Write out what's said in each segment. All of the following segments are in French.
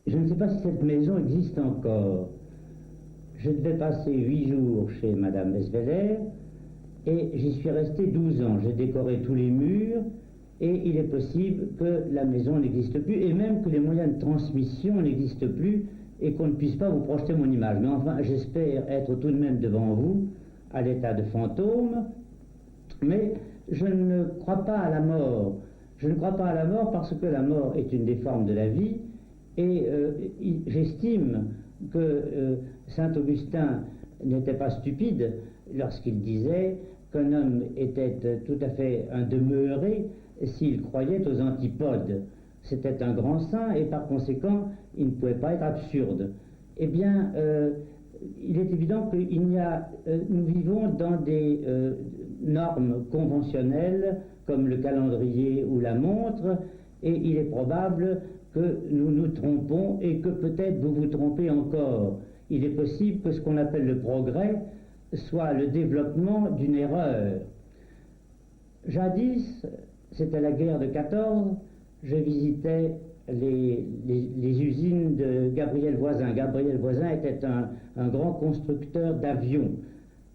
Je ne sais pas si cette maison existe encore. Je devais passer 8 jours chez Madame Besveller et j'y suis resté 12 ans. J'ai décoré tous les murs et il est possible que la maison n'existe plus et même que les moyens de transmission n'existent plus et qu'on ne puisse pas vous projeter mon image. Mais enfin, j'espère être tout de même devant vous à l'état de fantôme, mais je ne crois pas à la mort. Je ne crois pas à la mort parce que la mort est une des formes de la vie et j'estime que Saint Augustin n'était pas stupide lorsqu'il disait qu'un homme était tout à fait un demeuré s'il croyait aux antipodes. C'était un grand saint et par conséquent il ne pouvait pas être absurde. Eh bien, il est évident qu'il y a, nous vivons dans des normes conventionnelles comme le calendrier ou la montre, et il est probable que nous nous trompons et que peut-être vous vous trompez encore. Il est possible que ce qu'on appelle le progrès soit le développement d'une erreur. Jadis, c'était la guerre de 14, je visitais les usines de Gabriel Voisin. Gabriel Voisin était un grand constructeur d'avions.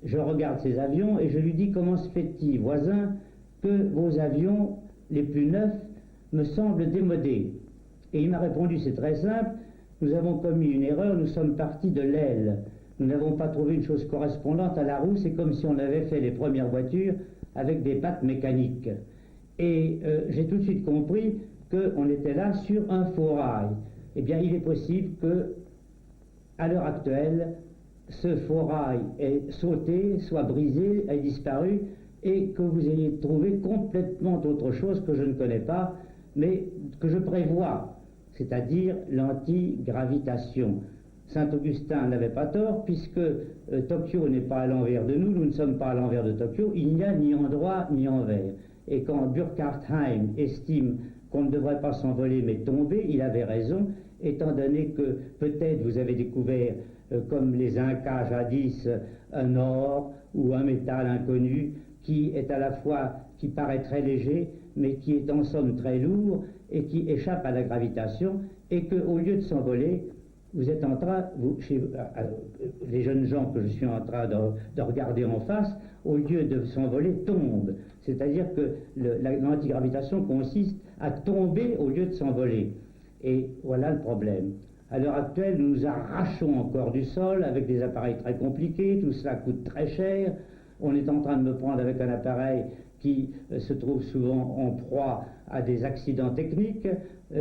Je regarde ces avions et je lui dis: comment se fait-il, Voisin, que vos avions les plus neufs me semblent démodés? Et il m'a répondu: c'est très simple, nous avons commis une erreur, nous sommes partis de l'aile. Nous n'avons pas trouvé une chose correspondante à la roue, c'est comme si on avait fait les premières voitures avec des pattes mécaniques. Et j'ai tout de suite compris qu'on était là sur un faux rail. Eh bien, il est possible que, à l'heure actuelle, ce faux rail ait sauté, soit brisé, ait disparu, et que vous ayez trouvé complètement autre chose que je ne connais pas, mais que je prévois, c'est-à-dire l'antigravitation. Saint Augustin n'avait pas tort, puisque Tokyo n'est pas à l'envers de nous, nous ne sommes pas à l'envers de Tokyo, il n'y a ni endroit ni envers. Et quand Burckhardt estime qu'on ne devrait pas s'envoler mais tomber, il avait raison, étant donné que peut-être vous avez découvert, comme les Incas jadis, un or ou un métal inconnu qui est à la fois, qui paraît très léger, mais qui est en somme très lourd et qui échappe à la gravitation, et qu'au lieu de s'envoler, vous êtes en train, les jeunes gens que je suis en train de regarder en face, au lieu de s'envoler, tombent. C'est-à-dire que l'antigravitation consiste à tomber au lieu de s'envoler. Et voilà le problème. À l'heure actuelle, nous nous arrachons encore du sol avec des appareils très compliqués, tout cela coûte très cher. On est en train de me prendre avec un appareil qui se trouve souvent en proie à des accidents techniques.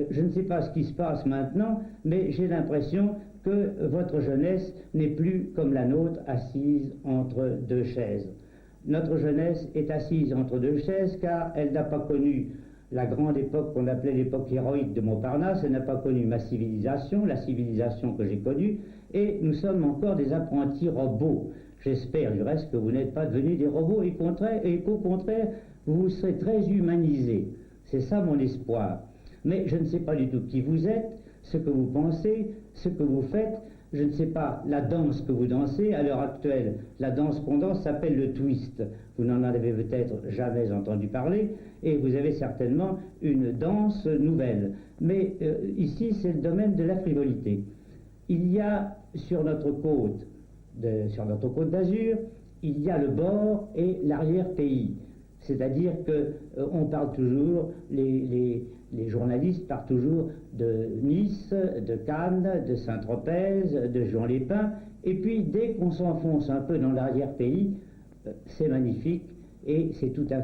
Je ne sais pas ce qui se passe maintenant, mais j'ai l'impression que votre jeunesse n'est plus comme la nôtre, assise entre deux chaises. Notre jeunesse est assise entre deux chaises car elle n'a pas connu la grande époque qu'on appelait l'époque héroïque de Montparnasse, elle n'a pas connu ma civilisation, la civilisation que j'ai connue, et nous sommes encore des apprentis robots. J'espère du reste que vous n'êtes pas devenus des robots et qu'au contraire, vous serez très humanisés. C'est ça mon espoir. Mais je ne sais pas du tout qui vous êtes, ce que vous pensez, ce que vous faites. Je ne sais pas la danse que vous dansez. À l'heure actuelle, la danse qu'on danse s'appelle le twist. Vous n'en avez peut-être jamais entendu parler et vous avez certainement une danse nouvelle. Mais ici, c'est le domaine de la frivolité. Il y a sur notre côte d'Azur, il y a le bord et l'arrière-pays. C'est-à-dire qu'on parle toujours, les journalistes parlent toujours de Nice, de Cannes, de Saint-Tropez, de Juan-les-Pins, et puis dès qu'on s'enfonce un peu dans l'arrière-pays, c'est magnifique, et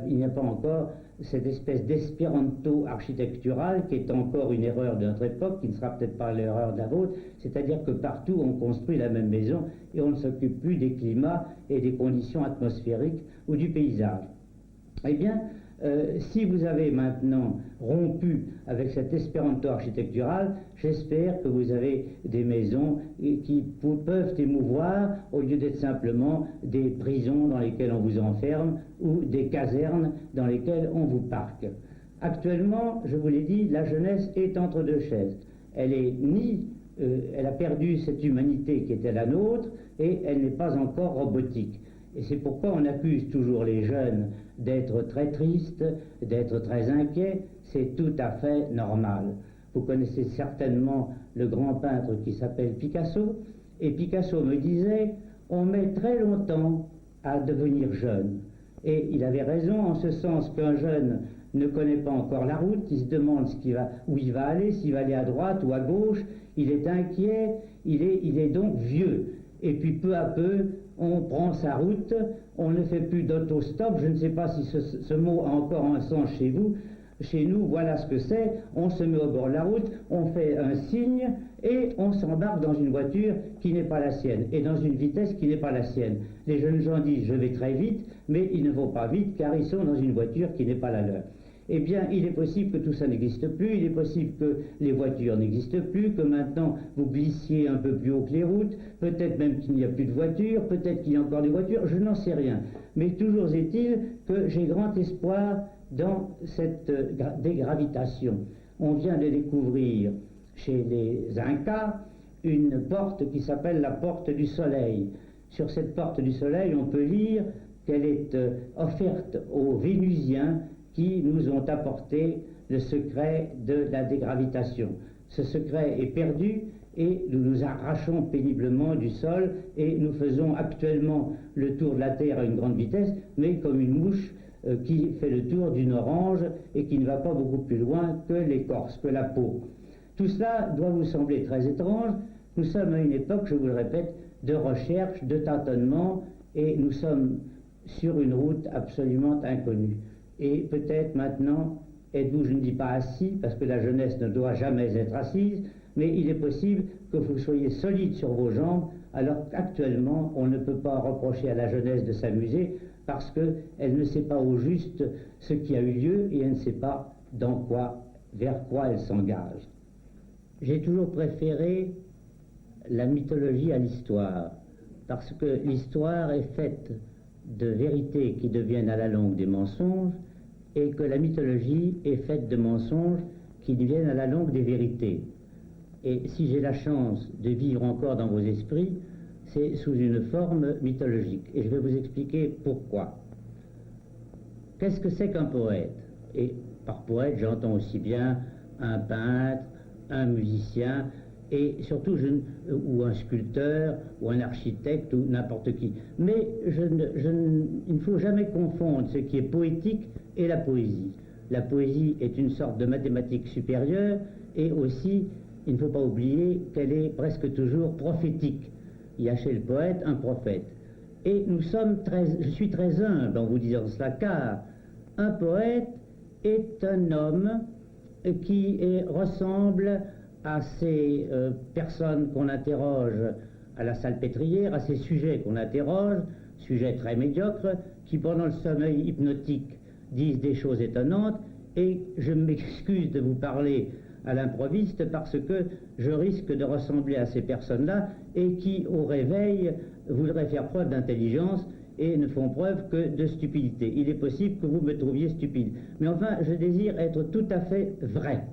il n'y a pas encore cette espèce d'espéranto architectural qui est encore une erreur de notre époque, qui ne sera peut-être pas l'erreur de la vôtre, c'est-à-dire que partout on construit la même maison et on ne s'occupe plus des climats et des conditions atmosphériques ou du paysage. Eh bien, si vous avez maintenant rompu avec cet espéranto architectural, j'espère que vous avez des maisons qui peuvent émouvoir au lieu d'être simplement des prisons dans lesquelles on vous enferme ou des casernes dans lesquelles on vous parque. Actuellement, je vous l'ai dit, la jeunesse est entre deux chaises. Elle a perdu cette humanité qui était la nôtre et elle n'est pas encore robotique. Et c'est pourquoi on accuse toujours les jeunes d'être très tristes, d'être très inquiets. C'est tout à fait normal. Vous connaissez certainement le grand peintre qui s'appelle Picasso, et Picasso me disait, on met très longtemps à devenir jeune. Et il avait raison en ce sens qu'un jeune ne connaît pas encore la route, il se demande où il va aller, s'il va aller à droite ou à gauche, il est inquiet, il est donc vieux. Et puis peu à peu, on prend sa route, on ne fait plus d'autostop, je ne sais pas si ce mot a encore un sens chez vous. Chez nous, voilà ce que c'est, on se met au bord de la route, on fait un signe et on s'embarque dans une voiture qui n'est pas la sienne et dans une vitesse qui n'est pas la sienne. Les jeunes gens disent je vais très vite, mais ils ne vont pas vite car ils sont dans une voiture qui n'est pas la leur. Eh bien, il est possible que tout ça n'existe plus, il est possible que les voitures n'existent plus, que maintenant vous glissiez un peu plus haut que les routes, peut-être même qu'il n'y a plus de voitures, peut-être qu'il y a encore des voitures, je n'en sais rien. Mais toujours est-il que j'ai grand espoir dans cette dégravitation. On vient de découvrir chez les Incas une porte qui s'appelle la porte du soleil. Sur cette porte du soleil, on peut lire qu'elle est offerte aux Vénusiens qui nous ont apporté le secret de la dégravitation. Ce secret est perdu et nous nous arrachons péniblement du sol et nous faisons actuellement le tour de la Terre à une grande vitesse, mais comme une mouche qui fait le tour d'une orange et qui ne va pas beaucoup plus loin que l'écorce, que la peau. Tout cela doit vous sembler très étrange. Nous sommes à une époque, je vous le répète, de recherche, de tâtonnement, et nous sommes sur une route absolument inconnue. Et peut-être maintenant, êtes-vous, je ne dis pas assis, parce que la jeunesse ne doit jamais être assise, mais il est possible que vous soyez solide sur vos jambes, alors qu'actuellement, on ne peut pas reprocher à la jeunesse de s'amuser, parce qu'elle ne sait pas au juste ce qui a eu lieu, et elle ne sait pas vers quoi elle s'engage. J'ai toujours préféré la mythologie à l'histoire, parce que l'histoire est faite de vérités qui deviennent à la longue des mensonges, et que la mythologie est faite de mensonges qui deviennent à la longue des vérités. Et si j'ai la chance de vivre encore dans vos esprits, c'est sous une forme mythologique. Et je vais vous expliquer pourquoi. Qu'est-ce que c'est qu'un poète? Et par poète, j'entends aussi bien un peintre, un musicien, et surtout ou un sculpteur, ou un architecte, ou n'importe qui. Mais il ne faut jamais confondre ce qui est poétique et la poésie. La poésie est une sorte de mathématique supérieure, et aussi, il ne faut pas oublier qu'elle est presque toujours prophétique. Il y a chez le poète un prophète. Et je suis très humble en vous disant cela, car un poète est un homme qui ressemble à ces personnes qu'on interroge à la salpêtrière, à ces sujets qu'on interroge, sujets très médiocres, qui pendant le sommeil hypnotique disent des choses étonnantes, et je m'excuse de vous parler à l'improviste parce que je risque de ressembler à ces personnes-là et qui, au réveil, voudraient faire preuve d'intelligence et ne font preuve que de stupidité. Il est possible que vous me trouviez stupide. Mais enfin, je désire être tout à fait vrai.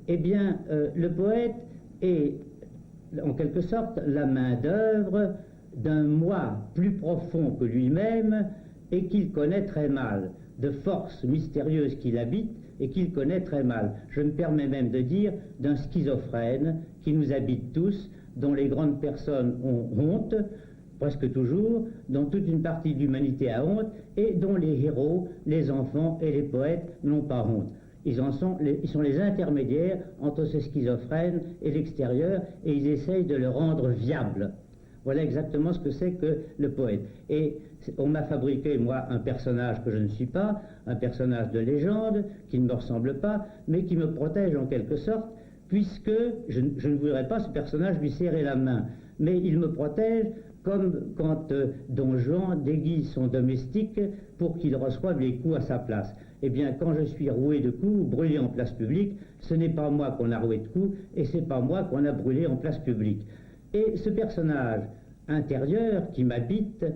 Eh bien, le poète est, en quelque sorte, la main-d'œuvre d'un moi plus profond que lui-même et qu'il connaît très mal, de forces mystérieuses qu'il habite et qu'il connaît très mal. Je me permets même de dire d'un schizophrène qui nous habite tous, dont les grandes personnes ont honte, presque toujours, dont toute une partie de l'humanité a honte, et dont les héros, les enfants et les poètes n'ont pas honte. Ils sont les intermédiaires entre ce schizophrène et l'extérieur, et ils essayent de le rendre viable. Voilà exactement ce que c'est que le poète. Et on m'a fabriqué, moi, un personnage que je ne suis pas, un personnage de légende, qui ne me ressemble pas, mais qui me protège en quelque sorte, puisque je ne voudrais pas ce personnage lui serrer la main. Mais il me protège comme quand Don Juan déguise son domestique pour qu'il reçoive les coups à sa place. Eh bien, quand je suis roué de coups, brûlé en place publique, ce n'est pas moi qu'on a roué de coups, et c'est pas moi qu'on a brûlé en place publique. Et ce personnage intérieur qui m'habite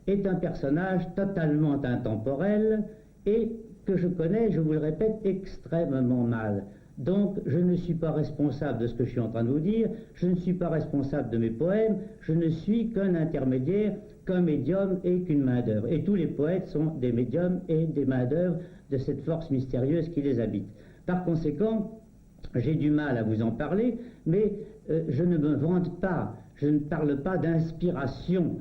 est un personnage totalement intemporel et que je connais, je vous le répète, extrêmement mal. Donc je ne suis pas responsable de ce que je suis en train de vous dire, je ne suis pas responsable de mes poèmes, je ne suis qu'un intermédiaire, qu'un médium et qu'une main-d'œuvre. Et tous les poètes sont des médiums et des main-d'œuvre de cette force mystérieuse qui les habite. Par conséquent, j'ai du mal à vous en parler, mais je ne me vante pas, je ne parle pas d'inspiration.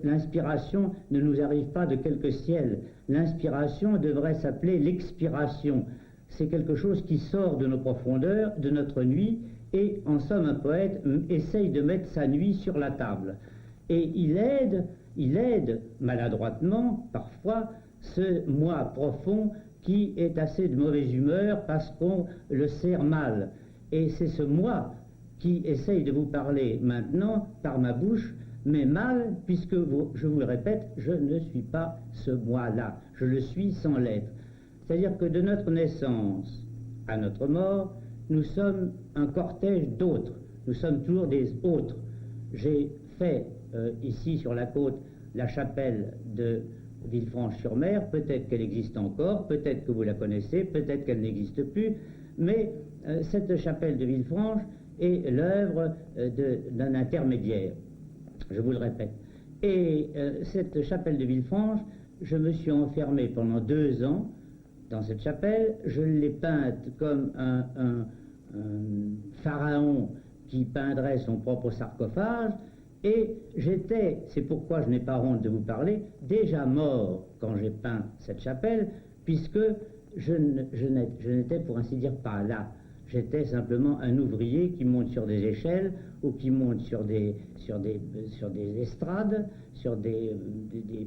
L'inspiration ne nous arrive pas de quelque ciel. L'inspiration devrait s'appeler l'expiration. C'est quelque chose qui sort de nos profondeurs, de notre nuit, et en somme un poète essaye de mettre sa nuit sur la table. Et il aide maladroitement, parfois, ce moi profond qui est assez de mauvaise humeur parce qu'on le sert mal. Et c'est ce moi qui essaye de vous parler maintenant par ma bouche, mais mal, puisque je vous le répète, je ne suis pas ce moi-là, je le suis sans l'être. C'est-à-dire que de notre naissance à notre mort, nous sommes un cortège d'autres, nous sommes toujours des autres. J'ai fait ici sur la côte la chapelle de Villefranche-sur-Mer, peut-être qu'elle existe encore, peut-être que vous la connaissez, peut-être qu'elle n'existe plus, mais cette chapelle de Villefranche est l'œuvre d'un intermédiaire, je vous le répète. Et cette chapelle de Villefranche, je me suis enfermé pendant 2 ans dans cette chapelle, je l'ai peinte comme un pharaon qui peindrait son propre sarcophage, et j'étais, c'est pourquoi je n'ai pas honte de vous parler, déjà mort quand j'ai peint cette chapelle, puisque je n'étais pour ainsi dire pas là. J'étais simplement un ouvrier qui monte sur des échelles ou qui monte sur des estrades, sur des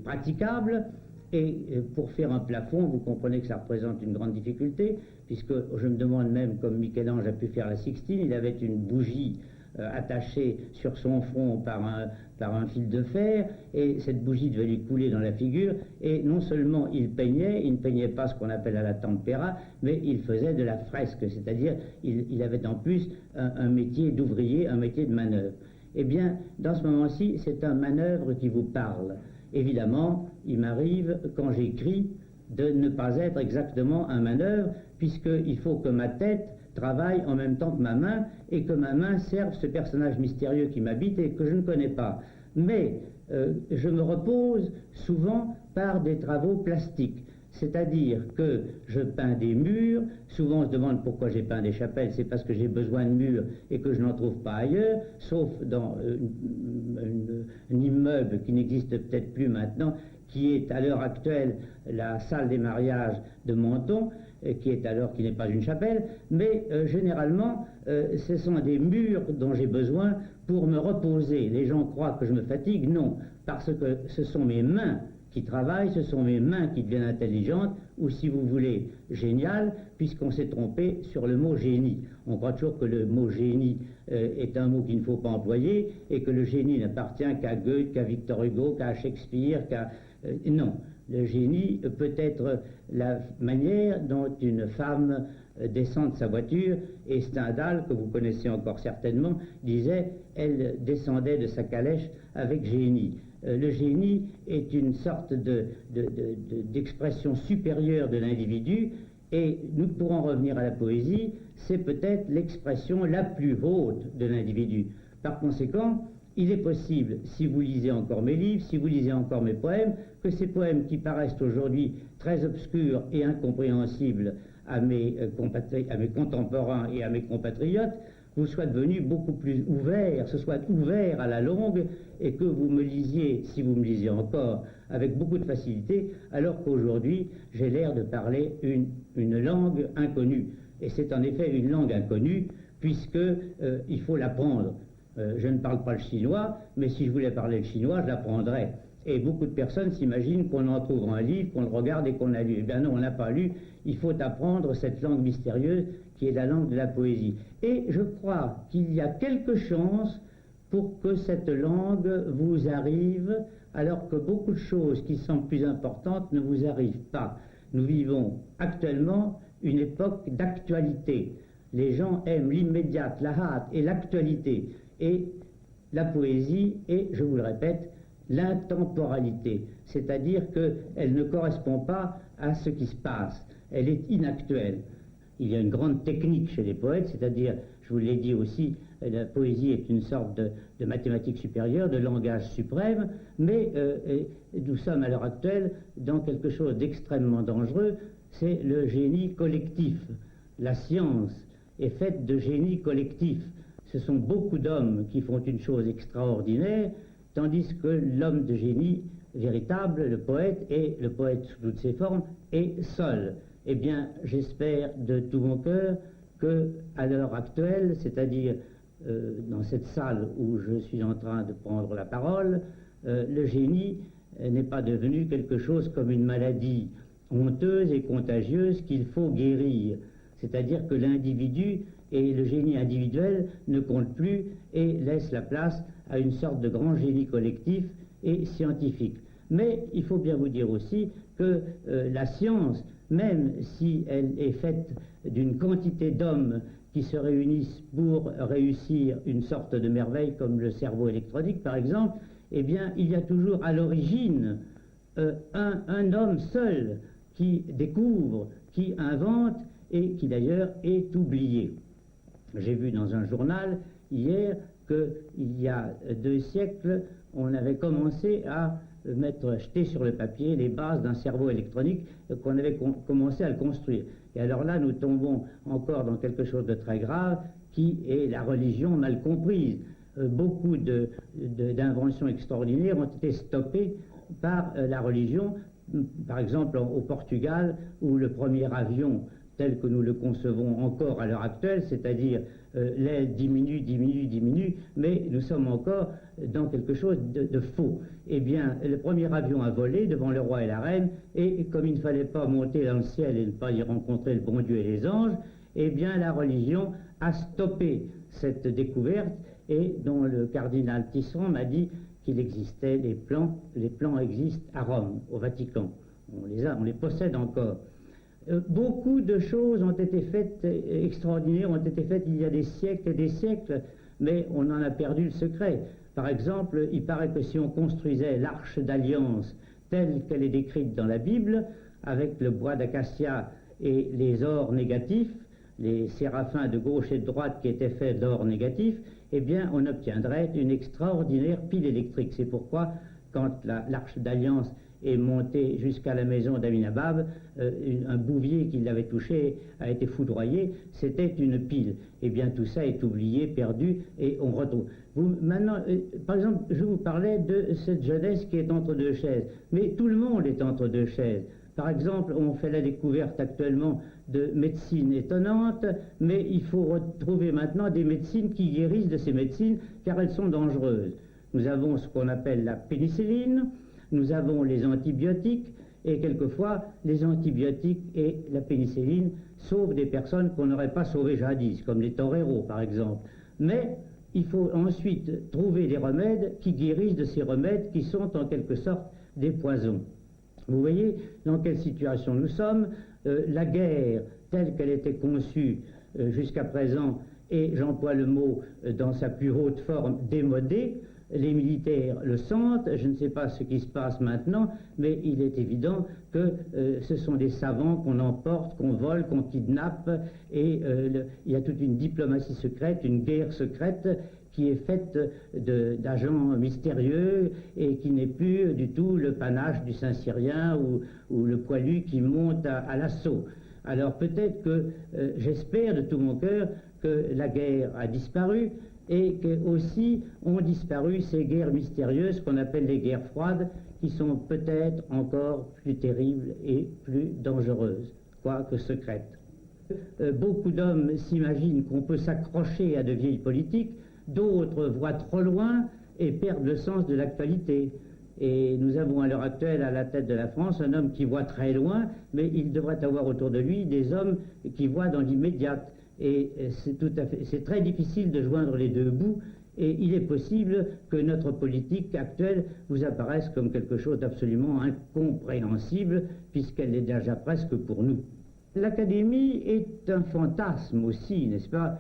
praticables. Et pour faire un plafond, vous comprenez que ça représente une grande difficulté, puisque je me demande même, comme Michel-Ange a pu faire la Sixtine, il avait une bougie attachée sur son front par un fil de fer, et cette bougie devait lui couler dans la figure, et non seulement il ne peignait pas ce qu'on appelle à la tempéra, mais il faisait de la fresque, c'est-à-dire il avait en plus un métier d'ouvrier, un métier de manœuvre. Eh bien, dans ce moment-ci, c'est un manœuvre qui vous parle. Évidemment, il m'arrive, quand j'écris, de ne pas être exactement un manœuvre, puisqu'il faut que ma tête travaille en même temps que ma main, et que ma main serve ce personnage mystérieux qui m'habite et que je ne connais pas. Mais je me repose souvent par des travaux plastiques. C'est-à-dire que je peins des murs, souvent on se demande pourquoi j'ai peint des chapelles, c'est parce que j'ai besoin de murs et que je n'en trouve pas ailleurs, sauf dans un immeuble qui n'existe peut-être plus maintenant, qui est à l'heure actuelle la salle des mariages de Menton, qui n'est pas une chapelle, mais généralement ce sont des murs dont j'ai besoin pour me reposer. Les gens croient que je me fatigue, non, parce que ce sont mes mains qui travaillent, ce sont mes mains qui deviennent intelligentes, ou si vous voulez, géniales, puisqu'on s'est trompé sur le mot génie. On croit toujours que le mot génie est un mot qu'il ne faut pas employer, et que le génie n'appartient qu'à Goethe, qu'à Victor Hugo, qu'à Shakespeare, non. Le génie peut être la manière dont une femme descend de sa voiture, et Stendhal, que vous connaissez encore certainement, disait elle descendait de sa calèche avec génie. Le génie est une sorte d'expression supérieure de l'individu, et nous pourrons revenir à la poésie, c'est peut-être l'expression la plus haute de l'individu. Par conséquent, il est possible, si vous lisez encore mes livres, si vous lisez encore mes poèmes, que ces poèmes qui paraissent aujourd'hui très obscurs et incompréhensibles à mes contemporains et à mes compatriotes, vous soient devenus beaucoup plus ouverts, se soient ouverts à la longue, et que vous me lisiez, si vous me lisiez encore, avec beaucoup de facilité, alors qu'aujourd'hui, j'ai l'air de parler une langue inconnue. Et c'est en effet une langue inconnue, puisque il faut l'apprendre. Je ne parle pas le chinois, mais si je voulais parler le chinois, je l'apprendrais. Et beaucoup de personnes s'imaginent qu'on en trouve un livre, qu'on le regarde et qu'on l'a lu. Eh bien non, on n'a pas lu. Il faut apprendre cette langue mystérieuse qui est la langue de la poésie. Et je crois qu'il y a quelque chance pour que cette langue vous arrive, alors que beaucoup de choses qui sont plus importantes ne vous arrivent pas. Nous vivons actuellement une époque d'actualité. Les gens aiment l'immédiat, la hâte et l'actualité. Et la poésie est, je vous le répète, l'intemporalité, c'est-à-dire qu'elle ne correspond pas à ce qui se passe, elle est inactuelle. Il y a une grande technique chez les poètes, c'est-à-dire, je vous l'ai dit aussi, la poésie est une sorte de mathématique supérieure, de langage suprême, mais nous sommes à l'heure actuelle dans quelque chose d'extrêmement dangereux, c'est le génie collectif. La science est faite de génie collectif. Ce sont beaucoup d'hommes qui font une chose extraordinaire, tandis que l'homme de génie véritable, le poète, et le poète sous toutes ses formes, est seul. Eh bien, j'espère de tout mon cœur que, à l'heure actuelle, c'est-à-dire dans cette salle où je suis en train de prendre la parole, le génie n'est pas devenu quelque chose comme une maladie honteuse et contagieuse qu'il faut guérir. C'est-à-dire que l'individu et le génie individuel ne comptent plus et laissent la place à une sorte de grand génie collectif et scientifique. Mais il faut bien vous dire aussi que la science, même si elle est faite d'une quantité d'hommes qui se réunissent pour réussir une sorte de merveille comme le cerveau électronique par exemple, eh bien il y a toujours à l'origine un homme seul qui découvre, qui invente et qui d'ailleurs est oublié. J'ai vu dans un journal hier qu'il y a 2 siècles, on avait commencé à jeter sur le papier les bases d'un cerveau électronique, qu'on avait commencé à le construire. Et alors là, nous tombons encore dans quelque chose de très grave, qui est la religion mal comprise. Beaucoup d'inventions extraordinaires ont été stoppées par la religion. Par exemple, au Portugal, où le premier avion tel que nous le concevons encore à l'heure actuelle, c'est-à-dire l'aile diminue, mais nous sommes encore dans quelque chose de faux. Eh bien, le premier avion a volé devant le roi et la reine, et comme il ne fallait pas monter dans le ciel et ne pas y rencontrer le bon Dieu et les anges, eh bien, la religion a stoppé cette découverte, et dont le cardinal Tisserand m'a dit qu'il existait les plans existent à Rome, au Vatican. On les possède encore. Beaucoup de choses ont été faites, extraordinaires, ont été faites il y a des siècles et des siècles, mais on en a perdu le secret. Par exemple, il paraît que si on construisait l'arche d'alliance telle qu'elle est décrite dans la Bible, avec le bois d'acacia et les ors négatifs, les séraphins de gauche et de droite qui étaient faits d'or négatif, eh bien on obtiendrait une extraordinaire pile électrique. C'est pourquoi, quand l'arche d'alliance est montée jusqu'à la maison d'Aminabab, un bouvier qui l'avait touché a été foudroyé, c'était une pile. Eh bien tout ça est oublié, perdu, et on retrouve. Maintenant, par exemple, je vous parlais de cette jeunesse qui est entre 2 chaises, mais tout le monde est entre 2 chaises. Par exemple, on fait la découverte actuellement de médecines étonnantes, mais il faut retrouver maintenant des médecines qui guérissent de ces médecines, car elles sont dangereuses. Nous avons ce qu'on appelle la pénicilline, nous avons les antibiotiques, et quelquefois les antibiotiques et la pénicilline sauvent des personnes qu'on n'aurait pas sauvées jadis, comme les toreros par exemple. Mais il faut ensuite trouver des remèdes qui guérissent de ces remèdes qui sont en quelque sorte des poisons. Vous voyez dans quelle situation nous sommes. La guerre telle qu'elle était conçue jusqu'à présent, et j'emploie le mot dans sa plus haute forme, démodée. Les militaires le sentent, je ne sais pas ce qui se passe maintenant, mais il est évident que ce sont des savants qu'on emporte, qu'on vole, qu'on kidnappe, et il y a toute une diplomatie secrète, une guerre secrète qui est faite d'agents mystérieux et qui n'est plus du tout le panache du Saint-Cyrien ou le poilu qui monte à l'assaut. Alors peut-être que j'espère de tout mon cœur que la guerre a disparu, et que aussi ont disparu ces guerres mystérieuses qu'on appelle les guerres froides, qui sont peut-être encore plus terribles et plus dangereuses, quoique secrètes. Beaucoup d'hommes s'imaginent qu'on peut s'accrocher à de vieilles politiques, d'autres voient trop loin et perdent le sens de l'actualité. Et nous avons à l'heure actuelle à la tête de la France un homme qui voit très loin, mais il devrait avoir autour de lui des hommes qui voient dans l'immédiat. Et c'est très difficile de joindre les 2 bouts, et il est possible que notre politique actuelle vous apparaisse comme quelque chose d'absolument incompréhensible, puisqu'elle est déjà presque pour nous. L'académie est un fantasme aussi, n'est-ce pas?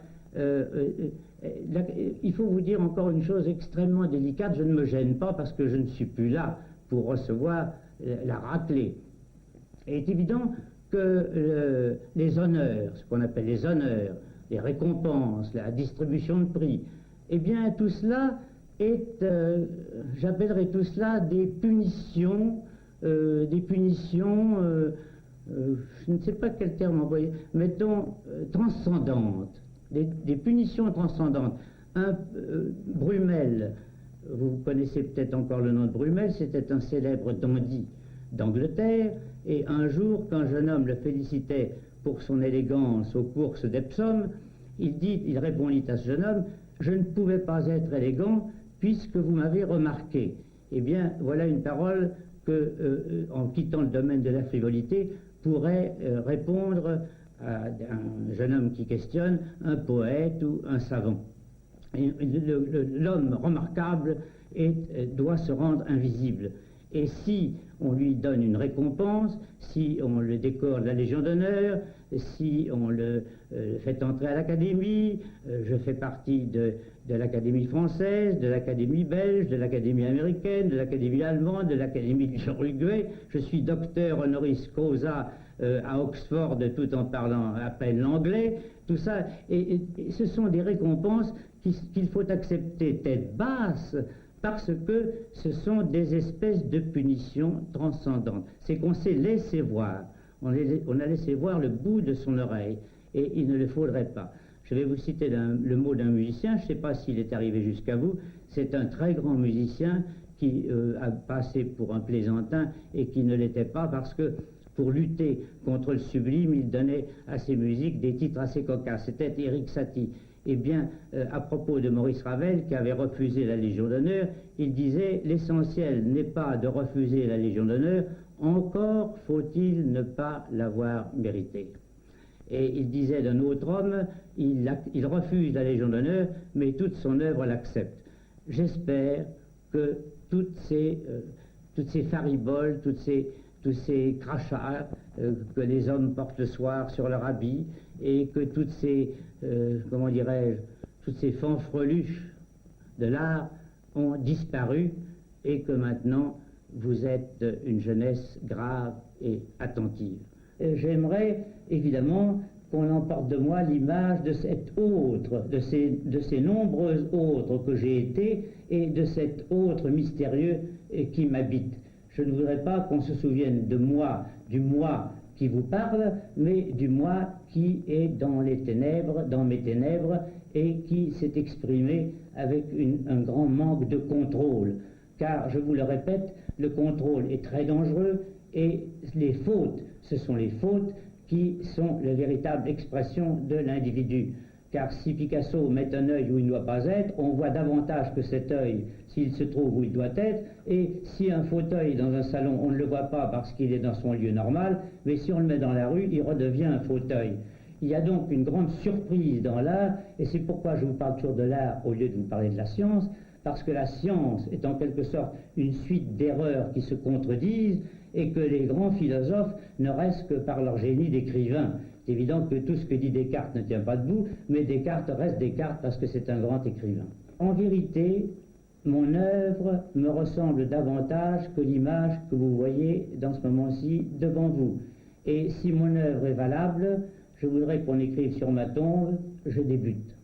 Il faut vous dire encore une chose extrêmement délicate, je ne me gêne pas parce que je ne suis plus là pour recevoir la raclée. Il est évident que les honneurs, ce qu'on appelle les honneurs, les récompenses, la distribution de prix, eh bien tout cela est, j'appellerais tout cela des punitions, je ne sais pas quel terme employer, mettons transcendantes. des punitions transcendantes. Brummel, vous connaissez peut-être encore le nom de Brummel, c'était un célèbre dandy d'Angleterre, et un jour, qu'un jeune homme le félicitait pour son élégance aux courses d'Epsom, il répondit à ce jeune homme: je ne pouvais pas être élégant puisque vous m'avez remarqué. Eh bien, voilà une parole que, en quittant le domaine de la frivolité, pourrait répondre à un jeune homme qui questionne, un poète ou un savant. L'homme remarquable doit se rendre invisible. Et si on lui donne une récompense, si on le décore de la Légion d'honneur, si on le fait entrer à l'Académie, je fais partie de l'Académie française, de l'Académie belge, de l'Académie américaine, de l'Académie allemande, de l'Académie de l'Uruguay, je suis docteur honoris causa à Oxford tout en parlant à peine l'anglais, tout ça, et ce sont des récompenses qu'il faut accepter tête basse, parce que ce sont des espèces de punitions transcendantes. C'est qu'on s'est laissé voir, on a laissé voir le bout de son oreille, et il ne le faudrait pas. Je vais vous citer le mot d'un musicien, je ne sais pas s'il est arrivé jusqu'à vous, c'est un très grand musicien qui a passé pour un plaisantin et qui ne l'était pas, parce que pour lutter contre le sublime, il donnait à ses musiques des titres assez cocasses. C'était Erik Satie. Eh bien, à propos de Maurice Ravel, qui avait refusé la Légion d'honneur, il disait « L'essentiel n'est pas de refuser la Légion d'honneur, encore faut-il ne pas l'avoir méritée. » Et il disait d'un autre homme « Il refuse la Légion d'honneur, mais toute son œuvre l'accepte. » J'espère que toutes ces fariboles, tous ces crachats que les hommes portent le soir sur leur habit, et que toutes ces, comment dirais-je, toutes ces fanfreluches de l'art ont disparu, et que maintenant vous êtes une jeunesse grave et attentive. J'aimerais évidemment qu'on emporte de moi l'image de cet autre, de ces nombreux autres que j'ai été, et de cet autre mystérieux qui m'habite. Je ne voudrais pas qu'on se souvienne de moi, du moi qui vous parle, mais du moi qui est dans les ténèbres, dans mes ténèbres, et qui s'est exprimé avec un grand manque de contrôle. Car, je vous le répète, le contrôle est très dangereux, et les fautes, ce sont les fautes qui sont la véritable expression de l'individu. Car si Picasso met un œil où il ne doit pas être, on voit davantage que cet œil s'il se trouve où il doit être, et si un fauteuil dans un salon, on ne le voit pas parce qu'il est dans son lieu normal, mais si on le met dans la rue, il redevient un fauteuil. Il y a donc une grande surprise dans l'art, et c'est pourquoi je vous parle toujours de l'art au lieu de vous parler de la science, parce que la science est en quelque sorte une suite d'erreurs qui se contredisent, et que les grands philosophes ne restent que par leur génie d'écrivain. C'est évident que tout ce que dit Descartes ne tient pas debout, mais Descartes reste Descartes parce que c'est un grand écrivain. En vérité, mon œuvre me ressemble davantage que l'image que vous voyez dans ce moment-ci devant vous. Et si mon œuvre est valable, je voudrais qu'on écrive sur ma tombe « Je débute ».